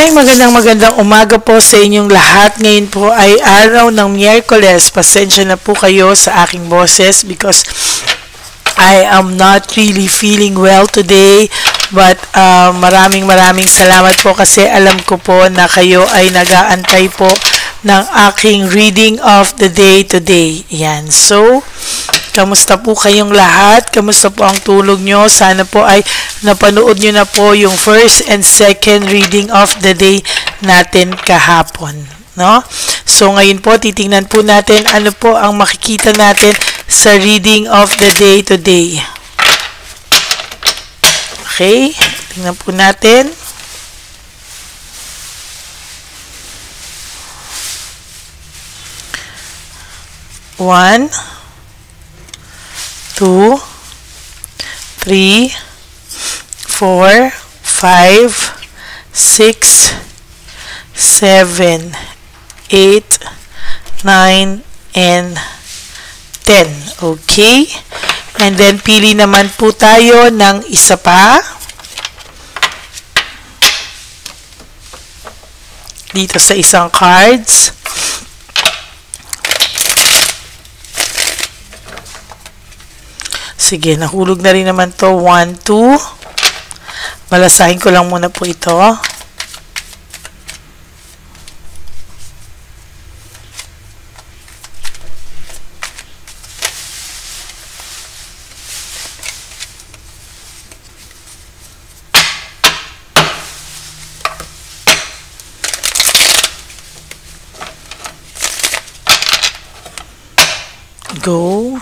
Magandang umaga po sa inyong lahat. Ngayon po ay araw ng Miyerkules. Pasensya na po kayo sa aking boses because I am not really feeling well today. But maraming salamat po kasi alam ko po na kayo ay nag-aantay po ng aking reading of the day today. Yan. So, kamusta po kayong lahat? Kamusta po ang tulog nyo? Sana po ay napanood nyo na po yung first and second reading of the day natin kahapon. No? So, ngayon po, titingnan po natin ano po ang makikita natin sa reading of the day today. Okay? Tingnan po natin. One, 2, 3, 4, 5, 6, 7, 8, 9, and 10. Okay? And then, pili naman po tayo ng isa pa. Dito sa isang cards. Sige, nahulog na rin naman to. 1, 2. Malasahin ko lang muna po ito. Go.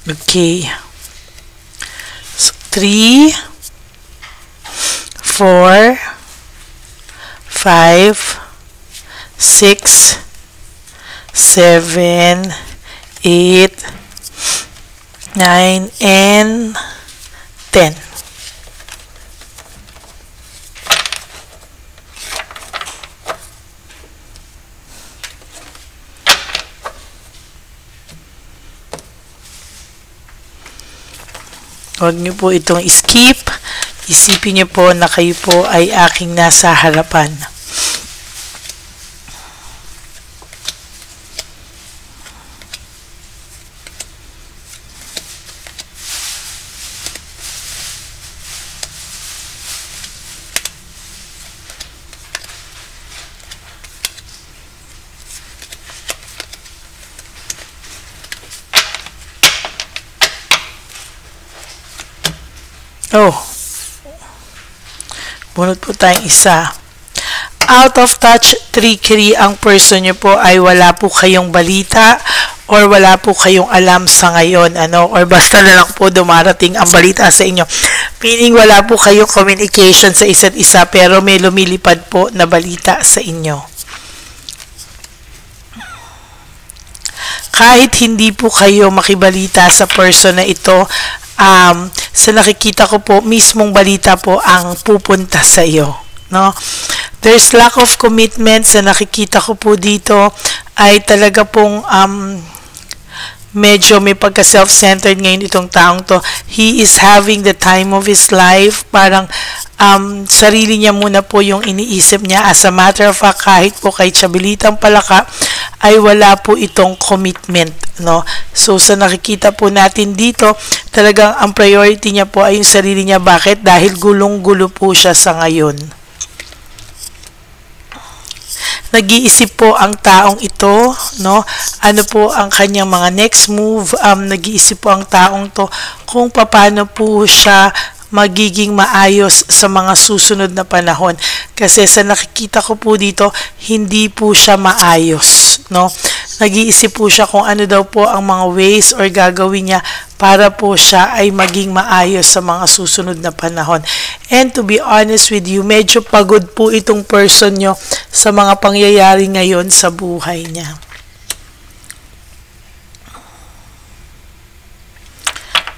Okay. So, 3, 4, 5, 6, 7, 8, 9, and 10. Huwag niyo po itong skip. Isipin niyo po na kayo po ay aking nasa harapan. Oh, bunot po tayong isa. Out of touch trickery, ang person nyo po ay wala po kayong balita or wala po kayong alam sa ngayon, or basta na lang po dumarating ang balita sa inyo. Meaning wala po kayong communication sa isa't isa pero may lumilipad po na balita sa inyo. Kahit hindi po kayo makibalita sa person na ito, sa nakikita ko po, mismong balita po ang pupunta sa iyo. No? There's lack of commitment sa nakikita ko po dito ay talaga pong medyo may pagka self-centered ngayon itong taong to. He is having the time of his life. Parang sarili niya muna po yung iniisip niya. As a matter of fact, kahit po kay Chabilitang Palaka, ay wala po itong commitment. No? So, sa nakikita po natin dito, talagang ang priority niya po ay yung sarili niya. Bakit? Dahil gulong-gulo po siya sa ngayon. Nag-iisip po ang taong ito, no? Ano po ang kanyang mga next move. Nag-iisip po ang taong to kung paano po siya magiging maayos sa mga susunod na panahon. Kasi sa nakikita ko po dito, hindi po siya maayos, no? Nag-iisip po siya kung ano daw po ang mga ways or gagawin niya para po siya ay maging maayos sa mga susunod na panahon. And to be honest with you, medyo pagod po itong person nyo sa mga pangyayari ngayon sa buhay niya.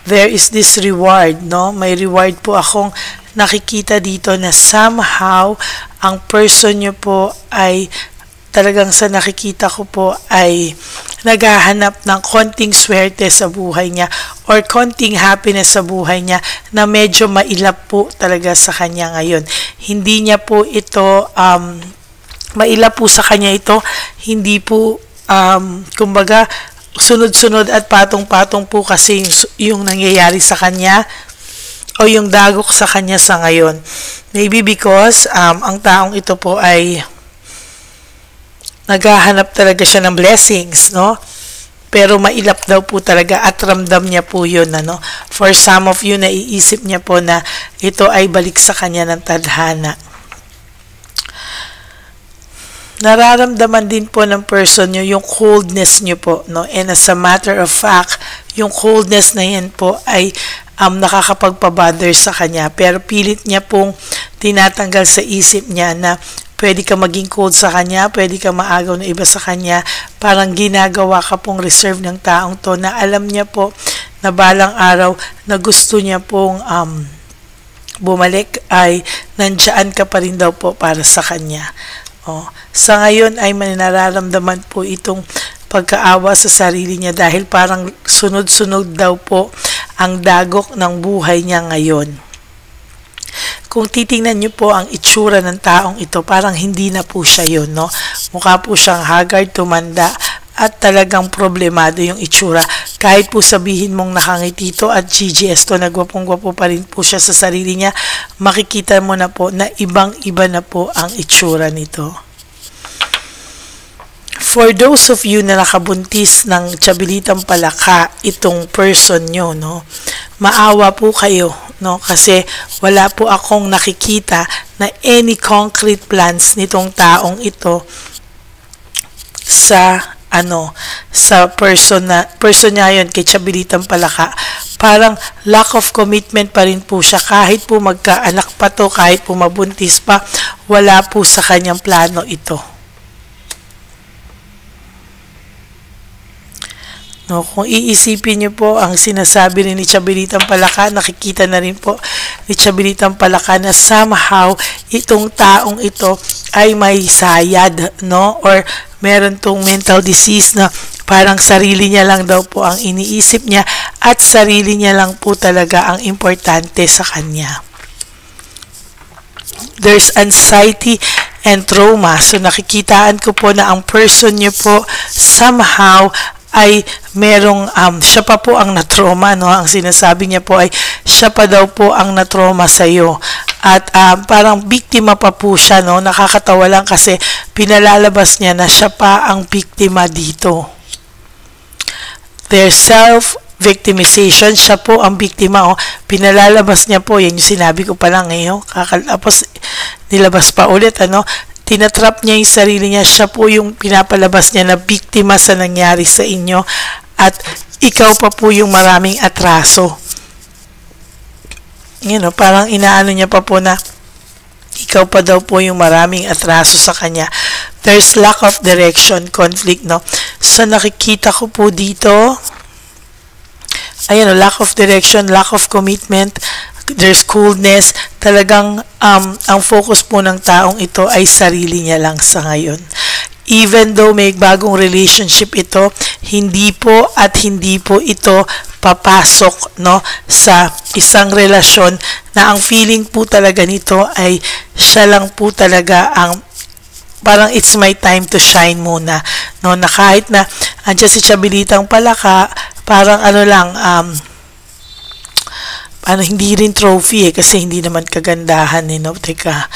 There is this reward, no? May reward po akong nakikita dito na somehow ang person nyo po ay talagang sa nakikita ko po ay naghahanap ng konting swerte sa buhay niya or konting happiness sa buhay niya na medyo mailap po talaga sa kanya ngayon. Hindi niya po ito, maila po sa kanya ito, hindi po, kumbaga, sunod-sunod at patong-patong po kasi yung nangyayari sa kanya o yung dagok sa kanya sa ngayon. Maybe because ang taong ito po ay naghahanap talaga siya ng blessings, no? Pero mailap daw po talaga at ramdam niya po yun, ano? For some of you, naiisip niya po na ito ay balik sa kanya ng tadhana. Nararamdaman din po ng person nyo yung coldness nyo po, no? And as a matter of fact, yung coldness na yan po ay nakakapagpabother sa kanya. Pero pilit niya pong tinatanggal sa isip niya na pwede ka maging cold sa kanya, pwede ka maagaw na iba sa kanya. Parang ginagawa ka pong reserve ng taong to na alam niya po na balang araw na gusto niya pong bumalik ay nandiyan ka pa rin daw po para sa kanya. Sa ngayon ay nararamdaman po itong pagkaawa sa sarili niya dahil parang sunod-sunod daw po ang dagok ng buhay niya ngayon. Kung titingnan niyo po ang itsura ng taong ito, parang hindi na po siya yun, no? Mukha po siyang haggard, tumanda, at talagang problemado yung itsura. Kahit po sabihin mong nakangiti to at GGS to, nagwapong-gwapo pa rin po siya sa sarili niya, makikita mo na po na ibang-iba na po ang itsura nito. For those of you na nakabuntis ng tiyabilitang palaka, itong person nyo, no? Maawa po kayo, no? Kasi wala po akong nakikita na any concrete plans nitong taong ito sa sa person niya yun kay tiyabilitang palaka. Parang lack of commitment pa rin po siya kahit po magkaanak pa to, kahit po mabuntis pa, wala po sa kanyang plano ito. No, kung iisipin niyo po ang sinasabi rin ni Tiyabilitang Palaka, nakikita na rin po ni Tiyabilitang Palaka na somehow itong taong ito ay may sayad, no? Or meron tong mental disease na parang sarili niya lang daw po ang iniisip niya at sarili niya lang po talaga ang importante sa kanya. There's anxiety and trauma. So nakikitaan ko po na ang person niyo po somehow ay merong siya pa po ang natrauma, no? Ang sinasabi niya po ay siya pa daw po ang natrauma sa iyo. At parang biktima pa po siya, no? Nakakatawa lang kasi pinalalabas niya na siya pa ang biktima dito. Their self-victimization, siya po ang biktima, oh. Pinalalabas niya po, yan yung sinabi ko pa lang ngayon. Tapos nilabas pa ulit, ano? Tinatrap niya yung sarili niya, siya po yung pinapalabas niya na biktima sa nangyari sa inyo at ikaw pa po yung maraming atraso. Parang inaano niya pa po na ikaw pa daw po yung maraming atraso sa kanya. There's lack of direction, conflict, no? So nakikita ko po dito, lack of direction, lack of commitment, there's coldness, talagang ang focus po ng taong ito ay sarili niya lang sa ngayon. Even though may bagong relationship ito, hindi po ito papasok, no, sa isang relasyon na ang feeling po talaga nito ay siya lang po talaga ang parang it's my time to shine muna, no, na kahit na andyan si Tiyabilitang Palaka, parang hindi rin trophy kasi hindi naman kagandahan, no? Teka,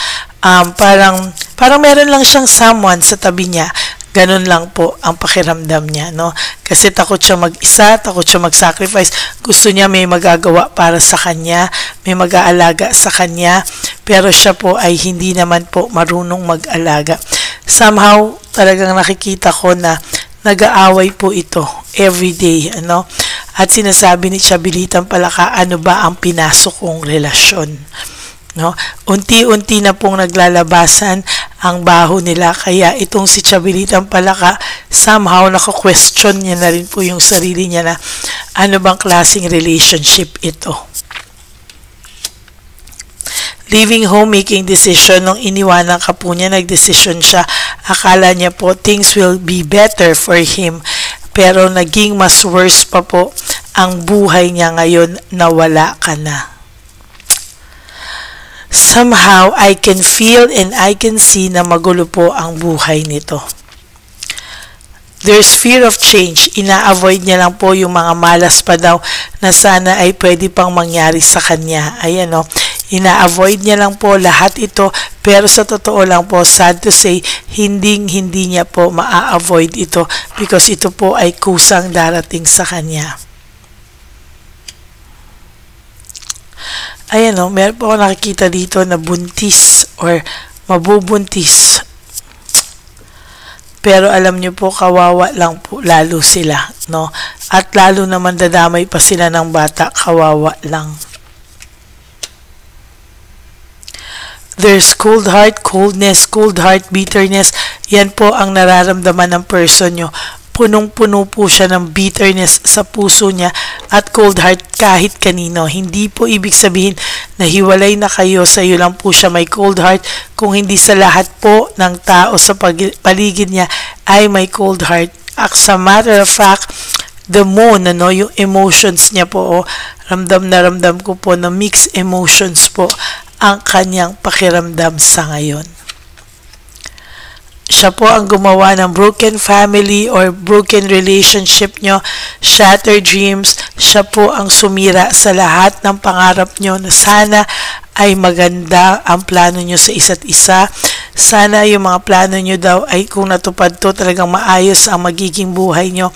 parang meron lang siyang someone sa tabi niya. Ganun lang po ang pakiramdam niya, no? Kasi takot siya mag-isa, takot siya mag-sacrifice. Gusto niya may magagawa para sa kanya, may mag-aalaga sa kanya, pero siya po ay hindi naman po marunong mag-alaga. Somehow, talagang nakikita ko na nag-aaway po ito everyday, ano? At sinasabi ni Tiyabilitang Palaka, ano ba ang pinasok kong relasyon? No? Unti-unti na pong naglalabasan ang baho nila, kaya itong si Tiyabilitang Palaka, somehow nako-question niya na rin po yung sarili niya na ano bang klaseng relationship ito. Leaving home, making decision, nung iniwanan ka po niya, nagdesisyon siya, akala niya po things will be better for him, pero naging mas worse pa po ang buhay niya ngayon na wala ka na. somehow I can feel and I can see na magulo po ang buhay nito. There's fear of change. Ina-avoid niya lang po yung mga malas pa daw na sana ay pwede pang mangyari sa kanya. Ayan o. Ina-avoid niya lang po lahat ito, pero sa totoo lang po, sad to say, hindi niya po ma-avoid ito because ito po ay kusang darating sa kanya. Ayan o, meron po ako nakikita dito na buntis or mabubuntis. Pero alam nyo po, kawawa lang po lalo sila, no? At lalo naman dadamay pa sila ng bata, kawawa lang. There's cold heart, coldness, bitterness. Yan po ang nararamdaman ng person nyo. Punong-puno po siya ng bitterness sa puso niya at cold heart kahit kanino. Hindi po ibig sabihin na hiwalay na kayo, sa iyo lang po siya may cold heart, kung hindi sa lahat po ng tao sa paligid niya ay may cold heart. As a matter of fact, the moon, ano, yung emotions niya po, ramdam na ramdam ko po na mixed emotions po ang kanyang pakiramdam sa ngayon. Siya po ang gumawa ng broken family or broken relationship nyo, shattered dreams. Siya po ang sumira sa lahat ng pangarap nyo na sana ay maganda ang plano nyo sa isa't isa. Sana yung mga plano nyo daw ay kung natupad to, talagang maayos ang magiging buhay nyo.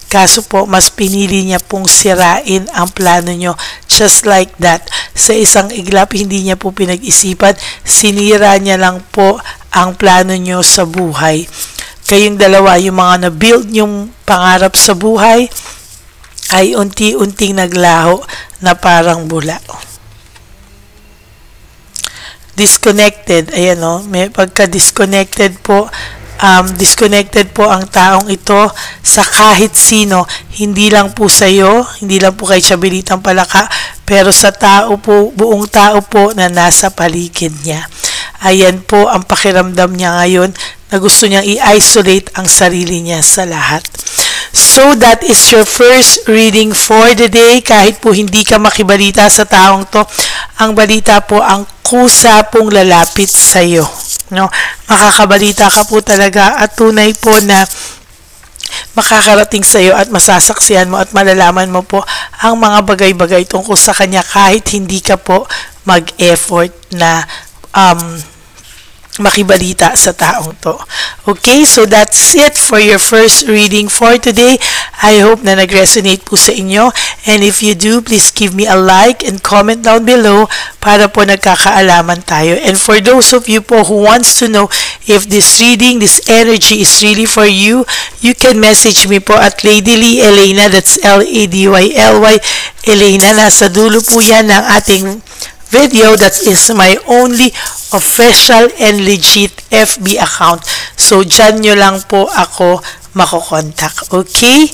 Kaso po, mas pinili niya pong sirain ang plano nyo. Just like that. Sa isang iglap, hindi niya po pinag-isipan. Sinira niya lang po ang plano nyo sa buhay. Kayong dalawa, yung mga na-build yung pangarap sa buhay, ay unti-unting naglaho na parang bula. Disconnected. Ayan o, may pagka-disconnected po. Disconnected po ang taong ito sa kahit sino, hindi lang po sa iyo, hindi lang po kay Chabelitang Palaka, pero sa tao po, buong tao po na nasa paligid niya. Ayan po ang pakiramdam niya ngayon na gusto niyang i-isolate ang sarili niya sa lahat. So that is your first reading for the day. Kahit po hindi ka makibalita sa taong to, ang balita po ang kusa pong lalapit sa iyo. No, makakabalita ka po talaga at tunay po na makakarating sa iyo at masasaksihan mo at malalaman mo po ang mga bagay-bagay tungkol sa kanya kahit hindi ka po mag-effort na makibalita sa taong to. Okay, so that's it for your first reading for today. I hope na nag-resonate po sa inyo. And if you do, please give me a like and comment down below para po nagkakaalaman tayo. And for those of you po who wants to know if this reading, this energy is really for you, you can message me po at Lady Lee Elena, that's Ladyly Elena. Nasa dulo po yan ng ating video. That is my only official and legit FB account. So, dyan nyo lang po ako makokontak. Okay?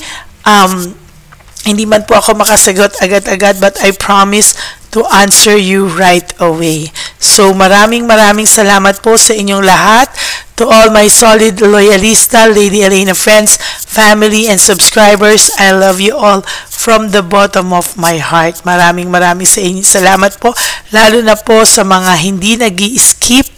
Hindi man po ako makasagot agad-agad, but I promise to answer you right away. So, maraming salamat po sa inyong lahat. To all my solid loyalista, Lady Elena friends, family, and subscribers, I love you all from the bottom of my heart. Maraming sa inyo. Salamat po, lalo na po sa mga hindi nag-i-skip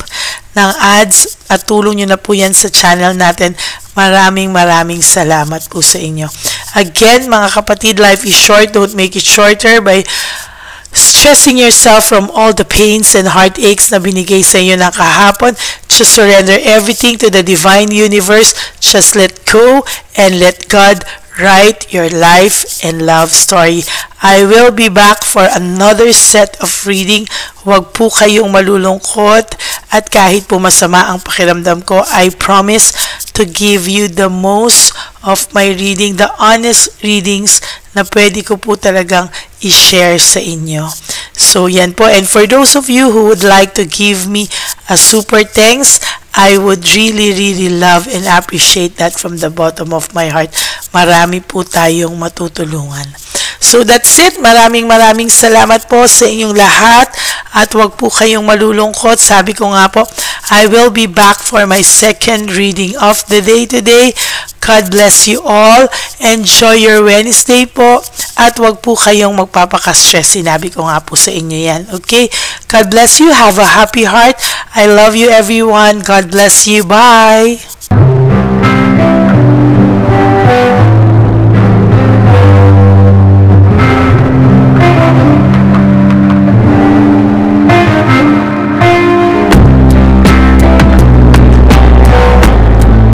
ng ads at tulong nyo na po yan sa channel natin. Maraming salamat po sa inyo. Again, mga kapatid, life is short. Don't make it shorter by stressing yourself from all the pains and heartaches na binigay sa inyo ng kahapon. Just surrender everything to the divine universe. Just let go and let God write your life and love story. I will be back for another set of reading. Huwag po kayong malulungkot at kahit po masama ang pakiramdam ko, I promise to give you the most of my reading, the honest readings na pwede ko po talagang i-share sa inyo. So, yan po. And for those of you who would like to give me a super thanks, I would really love and appreciate that from the bottom of my heart. Marami po tayong matutulungan. So, that's it. Maraming salamat po sa inyong lahat at wag po kayong malulungkot. Sabi ko nga po, I will be back for my second reading of the day today. God bless you all. Enjoy your Wednesday po. At wag po kayong magpapaka-stress. Sinabi ko nga po sa inyo yan. Okay? God bless you. Have a happy heart. I love you everyone. God bless you. Bye.